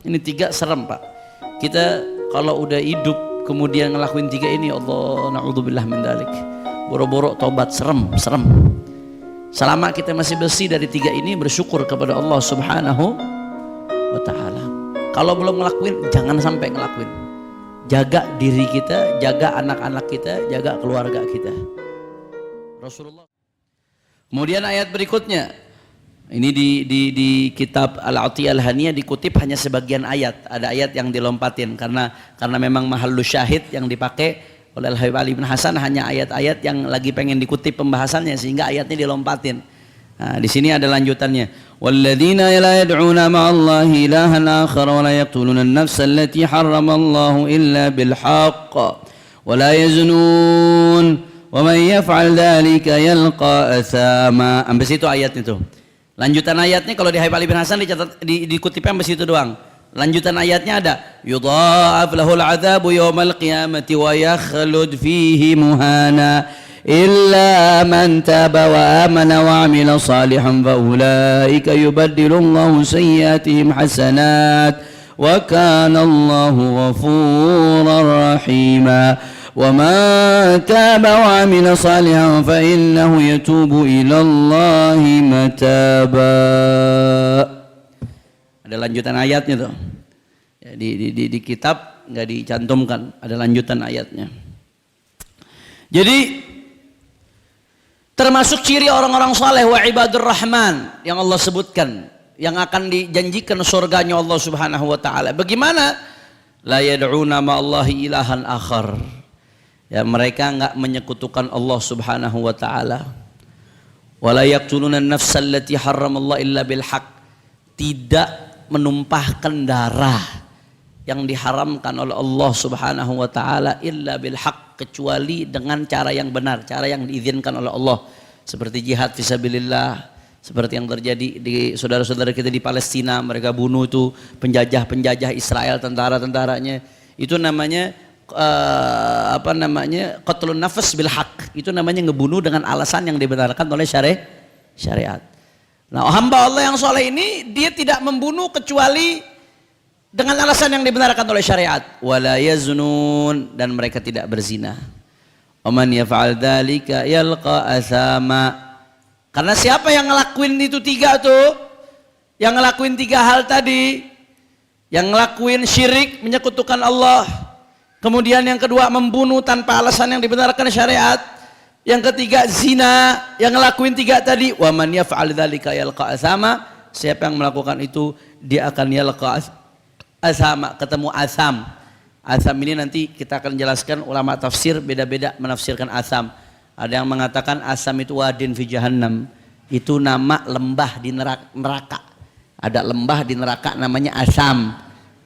Ini tiga serem Pak. Kita kalau udah hidup kemudian ngelakuin tiga ini, Allah na'udzubillah min dzalik. Boro-boro tobat, serem. Selama kita masih bersih dari tiga ini, bersyukur kepada Allah Subhanahu wa ta'ala. Kalau belum ngelakuin, jangan sampai ngelakuin. Jaga diri kita, jaga anak-anak kita, jaga keluarga kita. Rasulullah. Kemudian ayat berikutnya, ini di kitab Al-Atiyah Al-Haniyah dikutip hanya sebagian ayat. Ada ayat yang dilompatin karena memang mahallu syahid yang dipakai oleh Al-Habib Ali bin Hasan hanya ayat-ayat yang lagi pengen dikutip pembahasannya, sehingga ayatnya dilompatin. Nah, di sini ada lanjutannya. Walladzina la yad'una ma'allahi ilahan akhar wa la yaqtuluna an-nafsa allati harramallahu illa bil haqq wa la yaznun wa man yaf'al dzalika yalqa athama. Sampai situ ayat itu. Lanjutan ayatnya kalau di Habib Ali bin Hasan dikutipnya sampai situ doang. Lanjutan ayatnya ada yudha'af lahul 'adzabu yaumal qiyamati wa yakhlud fihi muhana illa man taba wa amana wa 'amila salihan fa ulaika yubaddilullahu sayyi'atihim hasanat wa kana Allahu ghafurar rahima. وَمَا تَابَ وَعَمِلَ صَالِحًا فَإِنَّهُ يَتُوبُ إِلَى اللَّهِ مَتَابًا. Ada lanjutan ayatnya tuh. Ya, di kitab nggak dicantumkan, ada lanjutan ayatnya. Jadi termasuk ciri orang-orang saleh wa ibadur rahman yang Allah sebutkan, yang akan dijanjikan surganya Allah Subhanahu wa taala. Bagaimana? La yad'una ma'allahi ilahan akhar. Ya, mereka enggak menyekutukan Allah Subhanahu wa taala. Wala yaqtuluna an-nafsa allati harramallahu illa bil haqq. Tidak menumpahkan darah yang diharamkan oleh Allah Subhanahu wa taala illa bil haqq, kecuali dengan cara yang benar, cara yang diizinkan oleh Allah. Seperti jihad fisabilillah, seperti yang terjadi di saudara-saudara kita di Palestina, mereka bunuh itu penjajah Israel, tentara-tentaranya. Itu namanya qatlun nafas bil haq. Itu namanya ngebunuh dengan alasan yang dibenarkan oleh syariat. Nah, hamba Allah yang soleh ini dia tidak membunuh kecuali dengan alasan yang dibenarkan oleh syariat. Wala yaznun, dan mereka tidak berzina. Waman yaf'al dzalika yalqa asama. Karena siapa yang ngelakuin itu tiga tuh, yang ngelakuin tiga hal tadi, yang ngelakuin syirik, menyekutukan Allah, kemudian yang kedua membunuh tanpa alasan yang dibenarkan syariat, yang ketiga zina, yang ngelakuin tiga tadi, wa man yaf'al dzalika yalqa asama, siapa yang melakukan itu dia akan yalqa asama, ketemu asam. Asam ini nanti kita akan jelaskan, ulama tafsir beda-beda menafsirkan asam. Ada yang mengatakan asam itu wadin fi jahannam, itu nama lembah di neraka. Ada lembah di neraka namanya asam.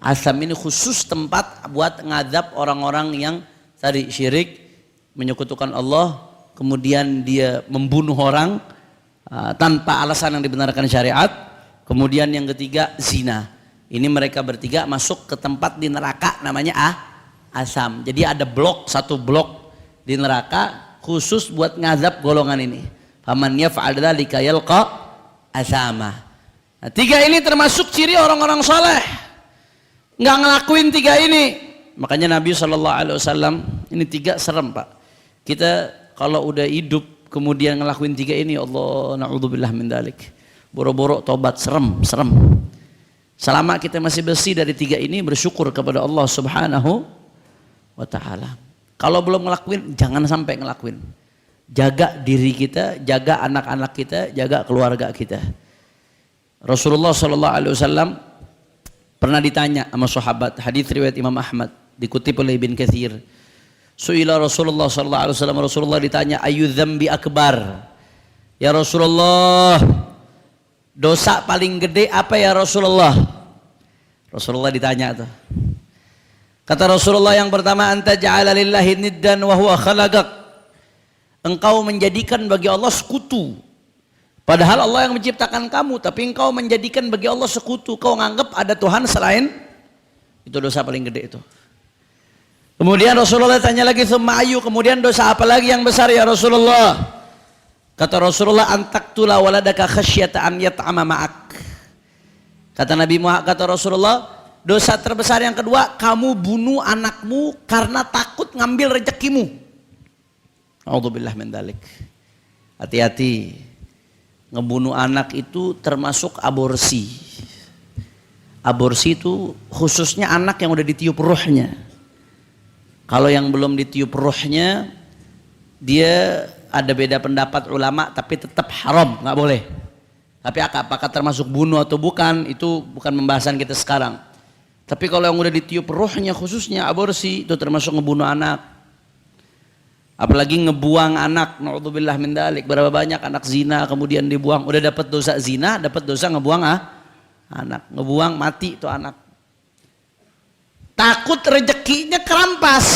Asam ini khusus tempat buat ngadab orang-orang yang tadi syirik, menyekutukan Allah, kemudian dia membunuh orang tanpa alasan yang dibenarkan syariat. Kemudian yang ketiga zina. Ini mereka bertiga masuk ke tempat di neraka namanya asam. Jadi ada satu blok di neraka khusus buat ngadab golongan ini. Faman yaf'al dzalika yalqa asama. Nah, tiga ini termasuk ciri orang-orang saleh. Nggak ngelakuin tiga ini, makanya Nabi SAW, ini tiga serem Pak. Kita kalau udah hidup kemudian ngelakuin tiga ini, Allah na'udzubillah min dzalik. Boro-boro tobat, serem. Selama kita masih bersih dari tiga ini, bersyukur kepada Allah Subhanahu wa ta'ala. Kalau belum ngelakuin, jangan sampai ngelakuin. Jaga diri kita, jaga anak-anak kita, jaga keluarga kita. Rasulullah SAW pernah ditanya sama sahabat, hadis riwayat Imam Ahmad, dikutip oleh Ibn Katsir. Su'ila Rasulullah sallallahu alaihi wasallam, Rasulullah ditanya, ayu dzambi akbar? Ya Rasulullah, dosa paling gede apa ya Rasulullah? Rasulullah ditanya tuh. Kata Rasulullah yang pertama, anta ja'ala lillahi niddan wa huwa khalaqak. Engkau menjadikan bagi Allah sekutu. Padahal Allah yang menciptakan kamu, tapi engkau menjadikan bagi Allah sekutu. Kau nganggap ada Tuhan selain, itu dosa paling gede itu. Kemudian Rasulullah tanya lagi, summa ayu, kemudian dosa apa lagi yang besar ya Rasulullah? Kata Rasulullah, antaktula waladaka khasyata an yat'ama ma'ak. Kata Nabi Muhammad, kata Rasulullah, Dosa terbesar yang kedua, kamu bunuh anakmu karena takut ngambil rezekimu. A'udzubillah min dzalik. Hati-hati. Ngebunuh anak itu termasuk aborsi. Aborsi itu khususnya anak yang udah ditiup ruhnya. Kalau yang belum ditiup ruhnya, dia ada beda pendapat ulama, tapi tetap haram, nggak boleh. Tapi apakah termasuk bunuh atau bukan, itu bukan pembahasan kita sekarang. Tapi kalau yang udah ditiup ruhnya khususnya aborsi, itu termasuk ngebunuh anak. Apalagi ngebuang anak, naudzubillah min dzalik. Berapa banyak anak zina kemudian dibuang, udah dapat dosa zina, dapat dosa ngebuang anak, ngebuang mati itu anak. Takut rezekinya kerampas.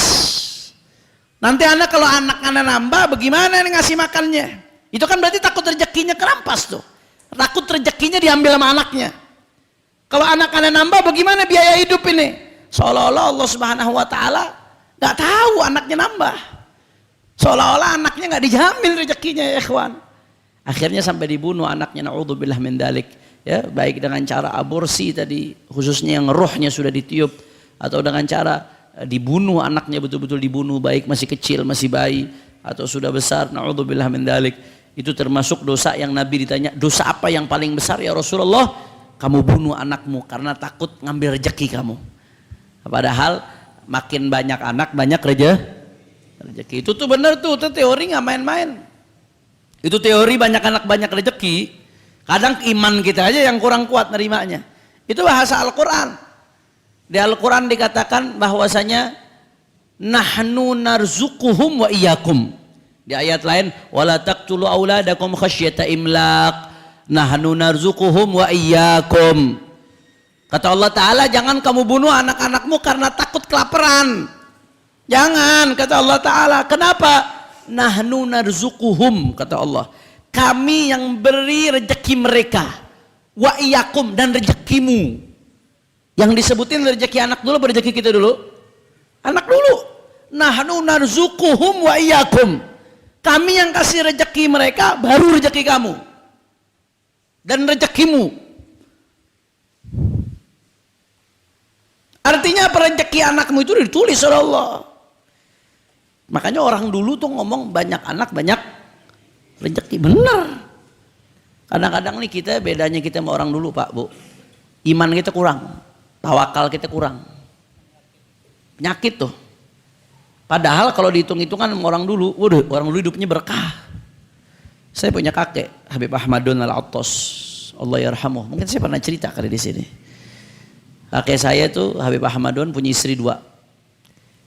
Nanti anak kalau anak-anak nambah, bagaimana nih ngasih makannya? Itu kan berarti takut rezekinya kerampas tuh. Takut rezekinya diambil sama anaknya. Kalau anak-anak nambah, bagaimana biaya hidup ini? Seolah-olah Allah Subhanahu Wa Taala nggak tahu anaknya nambah. Seolah-olah anaknya nggak dijamin rezekinya, ya ikhwan. Akhirnya sampai dibunuh anaknya, naudzubillah min dzalik. Ya, baik dengan cara aborsi tadi, khususnya yang rohnya sudah ditiup, atau dengan cara dibunuh anaknya, betul-betul dibunuh, baik masih kecil, masih bayi, atau sudah besar, naudzubillah min dzalik. Itu termasuk dosa yang Nabi ditanya, dosa apa yang paling besar ya Rasulullah? Kamu bunuh anakmu karena takut ngambil rezeki kamu. Padahal makin banyak anak, banyak rezeki. Itu tuh bener tuh, itu teori nggak main-main. Itu teori banyak anak banyak rezeki. Kadang iman kita aja yang kurang kuat nerimanya. Itu bahasa Al-Quran. Di Al-Quran dikatakan bahwasanya nahnu narzuquhum wa iyyakum. Di ayat lain, wala taqtulu auladakum khasyata imlaq. Nahnu narzuquhum wa iyyakum. Kata Allah Ta'ala, jangan kamu bunuh anak-anakmu karena takut kelaparan. Jangan, kata Allah Ta'ala. Kenapa? Nahnu narzuquhum, kata Allah. Kami yang beri rezeki mereka. Wa iyyakum, dan rezekimu. Yang disebutin rezeki anak dulu, rezeki kita dulu? Anak dulu. Nahnu narzuquhum wa iyyakum. Kami yang kasih rezeki mereka, baru rezeki kamu. Dan rezekimu. Artinya apa? Rezeki anakmu itu ditulis oleh Allah. Makanya orang dulu tuh ngomong banyak anak banyak rezeki. Benar. Kadang-kadang nih kita, bedanya kita sama orang dulu Pak Bu, iman kita kurang, tawakal kita kurang, penyakit tuh. Padahal kalau dihitung-hitungan sama orang dulu, waduh, orang dulu hidupnya berkah. Saya punya kakek Habib Ahmadun Al-Attas, Allah yarhamuh. Mungkin saya pernah cerita kali di sini. Kakek saya tuh Habib Ahmadun punya istri dua.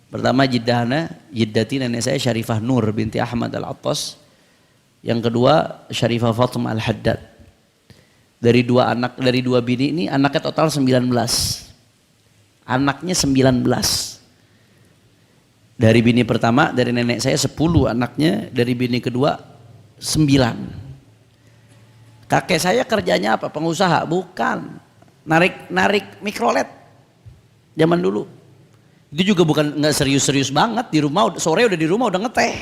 Pertama jiddati nenek saya Syarifah Nur binti Ahmad Al-Attas. Yang kedua Syarifah Fatimah Al-Haddad. Dari dua anak, dari dua bini ini anaknya total 19. Anaknya 19. Dari bini pertama, dari nenek saya 10 anaknya, dari bini kedua 9. Kakek saya kerjanya apa? Pengusaha? Bukan. Narik mikrolet. Zaman dulu. Itu juga bukan nggak serius-serius banget, di rumah sore udah di rumah udah ngeteh.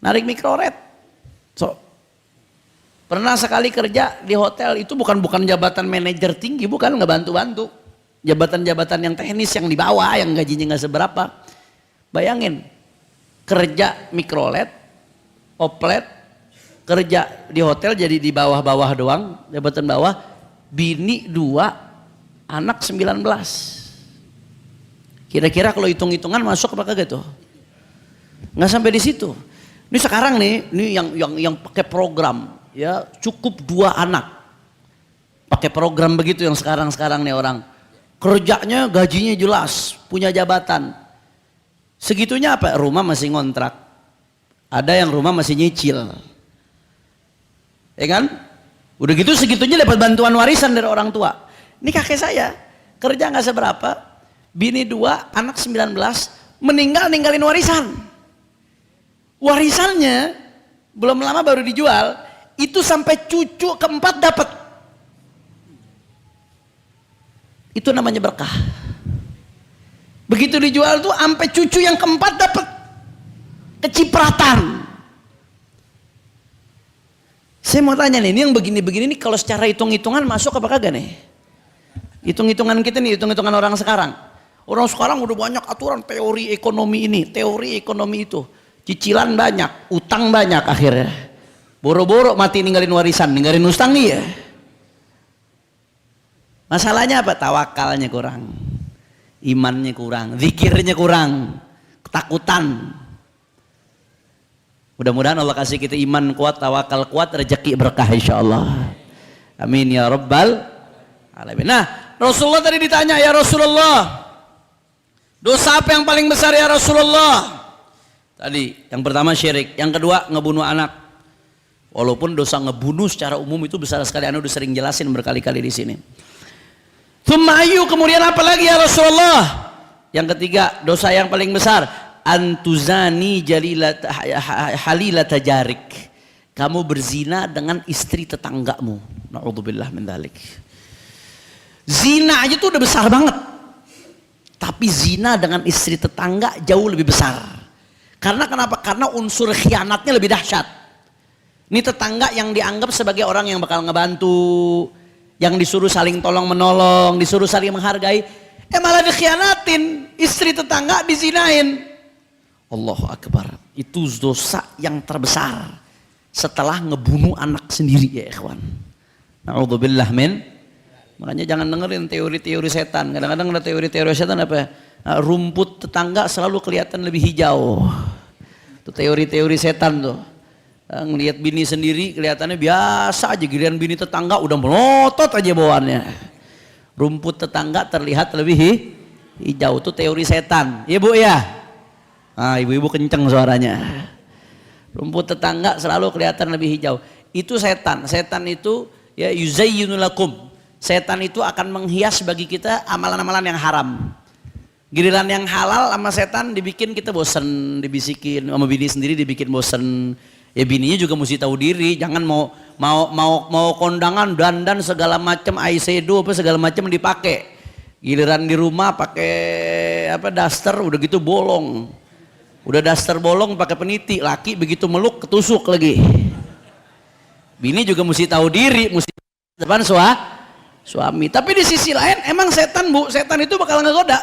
Narik mikrolet. So, pernah sekali kerja di hotel, itu bukan jabatan manajer tinggi, bukan, nggak bantu-bantu. Jabatan-jabatan yang teknis yang di bawah, yang gajinya nggak seberapa. Bayangin, kerja mikrolet, oplet, kerja di hotel jadi di bawah-bawah doang, jabatan bawah, bini 2, anak 19. Kira-kira kalau hitung-hitungan masuk apa kagak tuh? Nggak sampai di situ. Ini sekarang nih, yang pakai program, ya cukup 2 anak. Pakai program begitu yang sekarang nih orang. Kerjanya gajinya jelas, punya jabatan. Segitunya apa? Rumah masih ngontrak. Ada yang rumah masih nyicil. Ya kan? Udah gitu segitunya dapat bantuan warisan dari orang tua. Ini kakek saya, kerja nggak seberapa, bini 2, anak 19, ninggalin warisan. Warisannya belum lama baru dijual, itu sampai cucu keempat dapat. Itu namanya berkah. Begitu dijual tuh sampai cucu yang keempat dapat. Kecipratan. Saya mau tanya nih, ini yang begini-begini nih kalau secara hitung-hitungan masuk apa kagak nih? Hitung-hitungan kita nih, hitung-hitungan orang sekarang. Orang sekarang udah banyak aturan teori ekonomi ini, teori ekonomi itu. Cicilan banyak, utang banyak akhirnya. Boro-boro mati ninggalin warisan, ninggalin utang nih ya. Masalahnya apa? Tawakalnya kurang, imannya kurang, zikirnya kurang, ketakutan. Mudah-mudahan Allah kasih kita iman kuat, tawakal kuat, rezeki berkah insyaallah. Amin ya rabbal alamin. Nah, Rasulullah tadi ditanya, ya Rasulullah, dosa apa yang paling besar ya Rasulullah? Tadi yang pertama syirik, yang kedua ngebunuh anak. Walaupun dosa ngebunuh secara umum itu besar sekali, Anda udah sering jelasin berkali-kali di sini. Tsumma ayyu, kemudian apa lagi ya Rasulullah? Yang ketiga, dosa yang paling besar, antuzani halilata jarik. Kamu berzina dengan istri tetanggamu. Na'udzubillah min dzalik. Zina aja tuh udah besar banget. Tapi zina dengan istri tetangga jauh lebih besar. Karena kenapa? Karena unsur khianatnya lebih dahsyat. Ini tetangga yang dianggap sebagai orang yang bakal ngebantu, yang disuruh saling tolong menolong, disuruh saling menghargai, malah dikhianatin, istri tetangga dizinain. Allahu Akbar. Itu dosa yang terbesar setelah ngebunuh anak sendiri ya ikhwan. Na'udzubillah min. Makanya jangan dengerin teori-teori setan. Kadang-kadang ada teori-teori setan apa? Rumput tetangga selalu kelihatan lebih hijau. Itu teori-teori setan tuh. Ngelihat bini sendiri kelihatannya biasa aja, giliran bini tetangga udah melotot aja bawaannya. Rumput tetangga terlihat lebih hijau, itu teori setan. Iya Bu ya? Ah, ibu-ibu kenceng suaranya. Rumput tetangga selalu kelihatan lebih hijau. Itu setan. Setan itu ya yuzayyinu lakum. Setan itu akan menghias bagi kita amalan-amalan yang haram. Giliran yang halal sama setan dibikin kita bosen, dibisikin sama bini sendiri dibikin bosen. Ya bininya juga mesti tahu diri, jangan mau kondangan dandan segala macam eyeshadow apa segala macam dipakai. Giliran di rumah pakai apa daster udah gitu bolong. Udah daster bolong pakai peniti, laki begitu meluk ketusuk lagi. Bini juga mesti tahu diri, mesti depan suami. Tapi di sisi lain emang setan Bu, setan itu bakal ngegoda.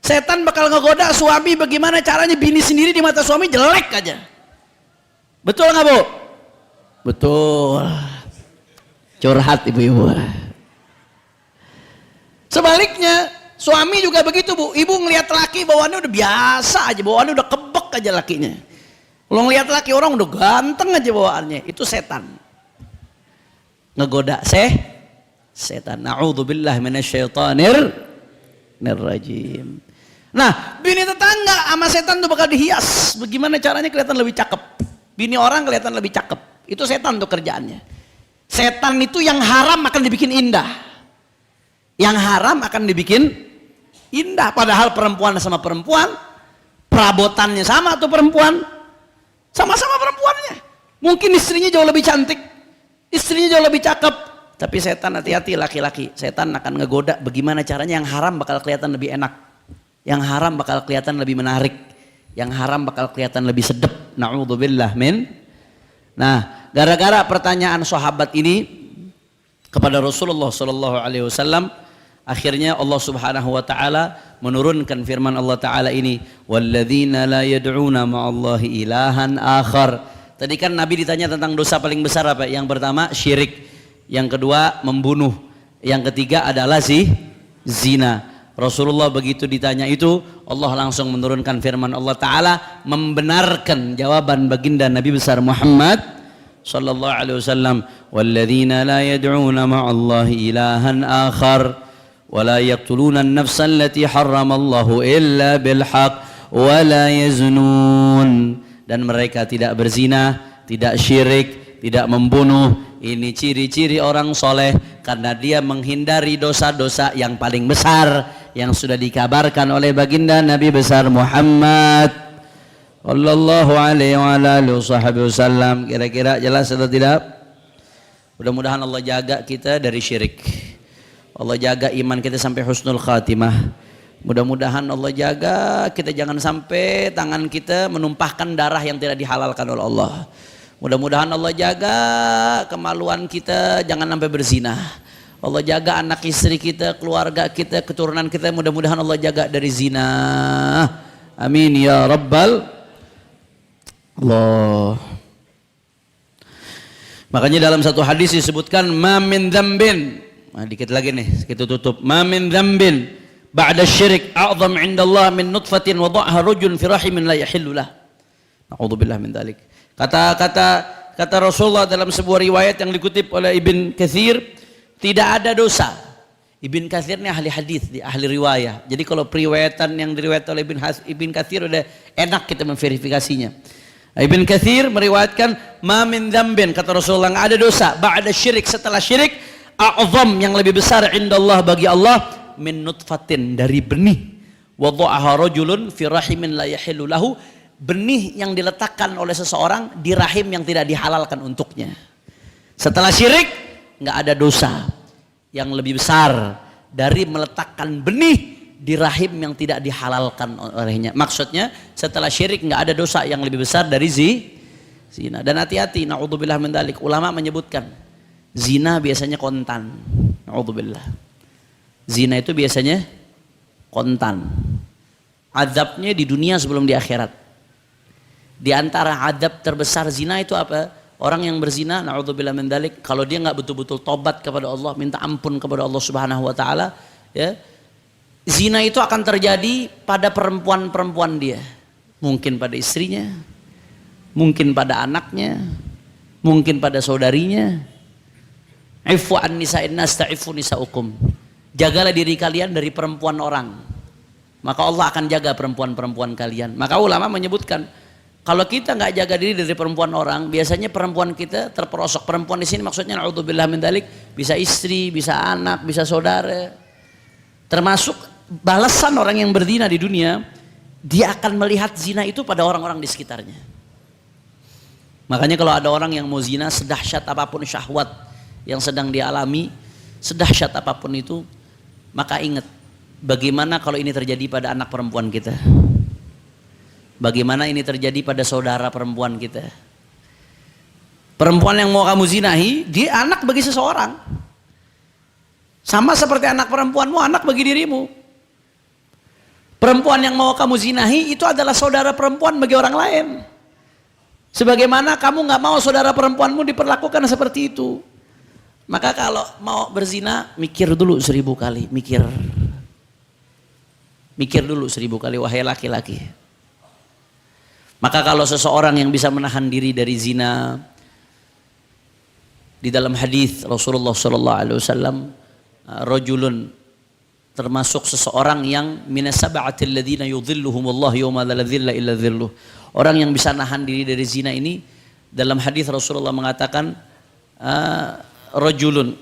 Setan bakal ngegoda suami, bagaimana caranya bini sendiri di mata suami jelek aja. Betul nggak Bu? Betul. Curhat ibu-ibu. Sebaliknya suami juga begitu Bu. Ibu ngelihat laki bawaannya udah biasa aja, bawaannya udah kebek aja lakinya. Kalau ngelihat laki orang udah ganteng aja bawaannya, itu setan. Ngegoda setan. Na'udzubillah minasyaitonir rajim. Nah, bini tetangga sama setan tuh bakal dihias. Bagaimana caranya kelihatan lebih cakep? Bini orang kelihatan lebih cakep. Itu setan tuh kerjaannya. Setan itu yang haram akan dibikin indah. Yang haram akan dibikin indah. Padahal perempuan sama perempuan, perabotannya sama tuh perempuan. Sama-sama perempuannya. Mungkin istrinya jauh lebih cantik, istrinya jauh lebih cakep. Tapi setan, hati-hati laki-laki. Setan akan ngegoda bagaimana caranya yang haram bakal kelihatan lebih enak. Yang haram bakal kelihatan lebih menarik. Yang haram bakal kelihatan lebih sedap. Na'udzubillah min. Nah, gara-gara pertanyaan sahabat ini kepada Rasulullah sallallahu alaihi wasallam, akhirnya Allah Subhanahu wa taala menurunkan firman Allah taala ini, walladzina la yad'una ma'allahi ilahan akhar. Tadi kan Nabi ditanya tentang dosa paling besar apa? Yang pertama syirik, yang kedua membunuh, yang ketiga adalah zina. Rasulullah begitu ditanya itu, Allah langsung menurunkan firman Allah Ta'ala membenarkan jawaban baginda Nabi besar Muhammad sallallahu alaihi wasallam, walladzina la yad'una ma'allahi ilahan akhar wa la yaqtuluna an-nafsa allati harramallahu illa bilhaq wa la yaznun. Dan mereka tidak berzina, tidak syirik, tidak membunuh. Ini ciri-ciri orang soleh, karena dia menghindari dosa-dosa yang paling besar yang sudah dikabarkan oleh baginda Nabi besar Muhammad sallallahu alaihi wasallam. Kira-kira jelas atau tidak? Mudah-mudahan Allah jaga kita dari syirik, Allah jaga iman kita sampai husnul khatimah. Mudah-mudahan Allah jaga kita jangan sampai tangan kita menumpahkan darah yang tidak dihalalkan oleh Allah. Mudah-mudahan Allah jaga kemaluan kita jangan sampai berzina. Allah jaga anak istri kita, keluarga kita, keturunan kita, mudah-mudahan Allah jaga dari zina. Amin ya rabbal Allah. Makanya dalam satu hadis disebutkan ma min dzambin. Nah, dikit lagi nih, kita tutup. Ma min dzambin ba'da syirik a'zam 'inda Allah min nutfatin wada'aha rajulun fi rahimin la yahillu lah. Na'udzubillah min dzalik. Kata Rasulullah dalam sebuah riwayat yang dikutip oleh Ibn Katsir, tidak ada dosa. Ibn Katsir ini ahli hadis, ahli riwayat. Jadi kalau periwayatan yang diriwayatkan oleh Ibn Katsir udah enak kita memverifikasinya. Ibn Katsir meriwayatkan ma min dzambin, kata Rasulullah, nggak ada dosa ba'da syirik, setelah syirik, a'zam, yang lebih besar indallah, bagi Allah, min nutfatin, dari benih, wada'aha rajulun fi rahimin la yahillu lahu, benih yang diletakkan oleh seseorang di rahim yang tidak dihalalkan untuknya. Setelah syirik nggak ada dosa yang lebih besar dari meletakkan benih di rahim yang tidak dihalalkan olehnya. Maksudnya setelah syirik nggak ada dosa yang lebih besar dari zina. Dan hati-hati, na'udzubillah min dzalik. Ulama menyebutkan zina biasanya kontan. Na'udzubillah. Zina itu biasanya kontan. Azabnya di dunia sebelum di akhirat. Di antara azab terbesar zina itu apa? Orang yang berzina, na'udzubillah min dzalik, kalau dia nggak betul-betul tobat kepada Allah, minta ampun kepada Allah Subhanahu wa taala, ya, zina itu akan terjadi pada perempuan-perempuan dia. Mungkin pada istrinya, mungkin pada anaknya, mungkin pada saudarinya. Ifu an nisa'in nas ta'ifu nisa'ukum. Jagalah diri kalian dari perempuan orang, maka Allah akan jaga perempuan-perempuan kalian. Maka ulama menyebutkan, kalau kita nggak jaga diri dari perempuan orang, biasanya perempuan kita terperosok. Perempuan di sini maksudnya na'udzubillah min dzalik, bisa istri, bisa anak, bisa saudara. Termasuk balasan orang yang berzina di dunia, dia akan melihat zina itu pada orang-orang di sekitarnya. Makanya kalau ada orang yang mau zina, sedahsyat apapun syahwat yang sedang dialami, sedahsyat apapun itu, maka ingat bagaimana kalau ini terjadi pada anak perempuan kita. Bagaimana ini terjadi pada saudara perempuan kita. Perempuan yang mau kamu zinahi, dia anak bagi seseorang. Sama seperti anak perempuanmu, anak bagi dirimu. Perempuan yang mau kamu zinahi itu adalah saudara perempuan bagi orang lain. Sebagaimana kamu nggak mau saudara perempuanmu diperlakukan seperti itu. Maka kalau mau berzina, mikir dulu 1000 kali. Mikir dulu 1000 kali, wahai laki-laki. Maka kalau seseorang yang bisa menahan diri dari zina, di dalam hadis Rasulullah SAW, rajulun, termasuk seseorang yang minas sab'atil ladzina yudhilluhumullah yawma la dhilla illa dhilluh. Orang yang bisa nahan diri dari zina ini, dalam hadis Rasulullah mengatakan, rajulun,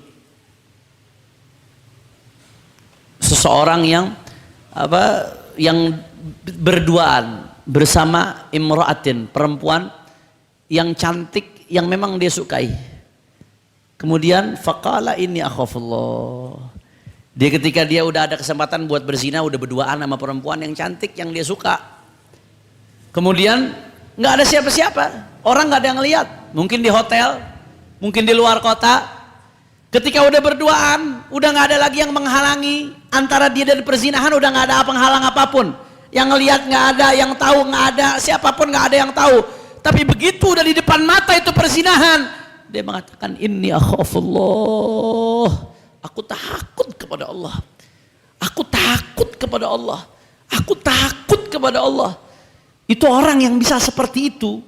seseorang yang berduaan bersama imra'atin, perempuan yang cantik, yang memang dia sukai. Kemudian faqala inni akhafullah. Dia ketika dia udah ada kesempatan buat berzina, udah berduaan sama perempuan yang cantik yang dia suka. Kemudian nggak ada siapa-siapa, orang nggak ada yang lihat, mungkin di hotel, mungkin di luar kota. Ketika udah berduaan, udah nggak ada lagi yang menghalangi antara dia dan perzinahan, udah nggak ada penghalang apapun. Yang ngelihat nggak ada, yang tahu nggak ada, siapapun nggak ada yang tahu. Tapi begitu udah di depan mata itu perzinahan, dia mengatakan inni akhafullah. Aku takut kepada Allah. Aku takut kepada Allah. Aku takut kepada Allah. Itu orang yang bisa seperti itu.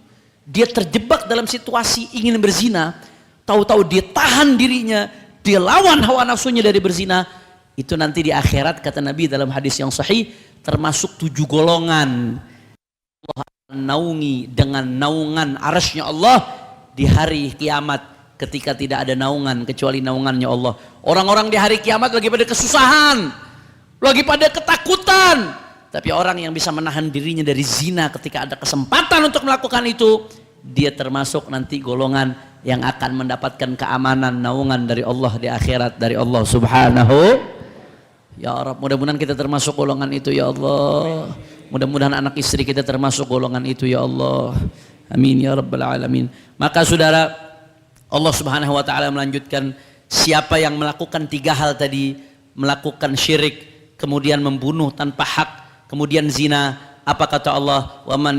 Dia terjebak dalam situasi ingin berzina, tahu-tahu dia tahan dirinya, dia lawan hawa nafsunya dari berzina. Itu nanti di akhirat, kata Nabi dalam hadis yang sahih, termasuk 7 golongan. Allah akan naungi dengan naungan arasy-Nya Allah di hari kiamat, ketika tidak ada naungan kecuali naungannya Allah. Orang-orang di hari kiamat lagi pada kesusahan, lagi pada ketakutan, tapi orang yang bisa menahan dirinya dari zina ketika ada kesempatan untuk melakukan itu, dia termasuk nanti golongan yang akan mendapatkan keamanan, naungan dari Allah di akhirat, dari Allah Subhanahu. Ya Rabb, mudah-mudahan kita termasuk golongan itu ya Allah. Mudah-mudahan anak istri kita termasuk golongan itu ya Allah. Amin ya Rabbal Alamin. Maka saudara, Allah Subhanahu wa taala melanjutkan, siapa yang melakukan 3 hal tadi, melakukan syirik, kemudian membunuh tanpa hak, kemudian zina, apa kata Allah? Wa man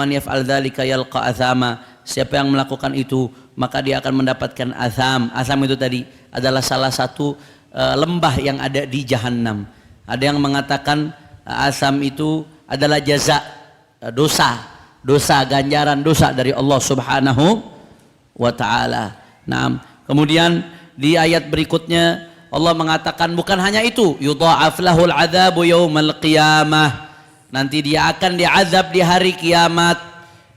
yaf'al dzalika yalqa athama. Siapa yang melakukan itu, maka dia akan mendapatkan azam. Azam itu tadi adalah salah satu lembah yang ada di Jahannam. Ada yang mengatakan azam itu adalah jaza, dosa ganjaran dosa dari Allah Subhanahu wa taala. Nah, kemudian di ayat berikutnya Allah mengatakan bukan hanya itu, yudha'af lahul adzabu yaumal qiyamah. Nanti dia akan diazab di hari kiamat,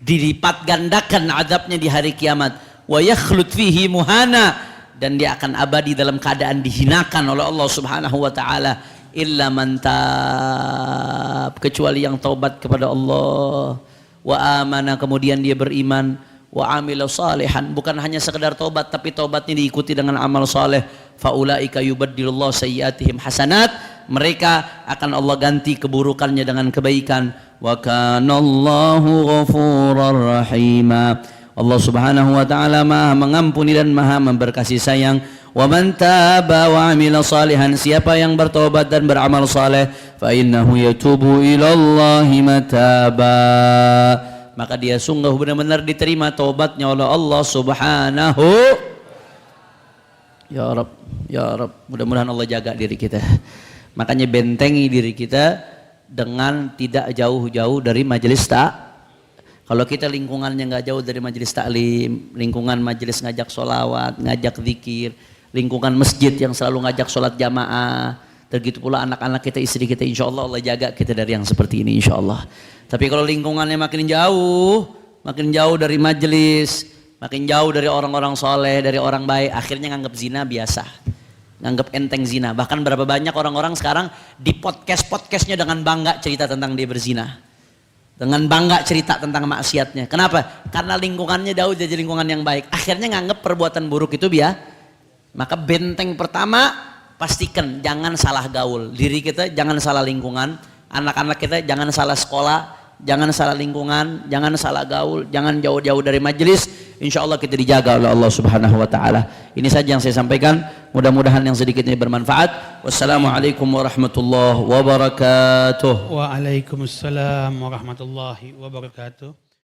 dilipat gandakan azabnya di hari kiamat. Wa yakhlud fihi muhana, dan dia akan abadi dalam keadaan dihinakan oleh Allah Subhanahu wa taala. Illa man tab, kecuali yang taubat kepada Allah, wa amana, kemudian dia beriman, wa amila salihan, bukan hanya sekedar taubat tapi taubatnya diikuti dengan amal saleh, faulaika yubaddilullahu sayyiatihim hasanat, mereka akan Allah ganti keburukannya dengan kebaikan. Wa kanallahu ghafurar rahima, Allah Subhanahu wa taala Maha mengampuni dan Maha memberkasih sayang. Wa man taba wa amila salihan, siapa yang bertobat dan beramal saleh, fa innahu yatubu ilallahi mataba, maka dia sungguh benar-benar diterima taubatnya oleh Allah Subhanahu. Ya Rab, mudah-mudahan Allah jaga diri kita. Makanya bentengi diri kita dengan tidak jauh-jauh dari majelis Kalau kita lingkungannya nggak jauh dari majelis taklim, lingkungan majelis ngajak sholawat, ngajak zikir, lingkungan masjid yang selalu ngajak sholat jamaah, begitu pula anak-anak kita, istri kita, insya Allah Allah jaga kita dari yang seperti ini, insya Allah. Tapi kalau lingkungannya makin jauh dari majelis, makin jauh dari orang-orang soleh, dari orang baik, akhirnya nganggap zina biasa, nganggap enteng zina. Bahkan berapa banyak orang-orang sekarang di podcastnya dengan bangga cerita tentang dia berzina, dengan bangga cerita tentang maksiatnya. Kenapa? Karena lingkungannya jauh dari lingkungan yang baik, akhirnya nganggap perbuatan buruk itu biasa. Maka benteng pertama, pastikan jangan salah gaul, diri kita jangan salah lingkungan, anak-anak kita jangan salah sekolah, jangan salah lingkungan, jangan salah gaul, jangan jauh-jauh dari majelis. Insya Allah kita dijaga oleh Allah Subhanahu wa taala. Ini saja yang saya sampaikan, mudah-mudahan yang sedikit ini bermanfaat. Wassalamualaikum warahmatullahi wabarakatuh. Waalaikumsalam warahmatullahi wabarakatuh.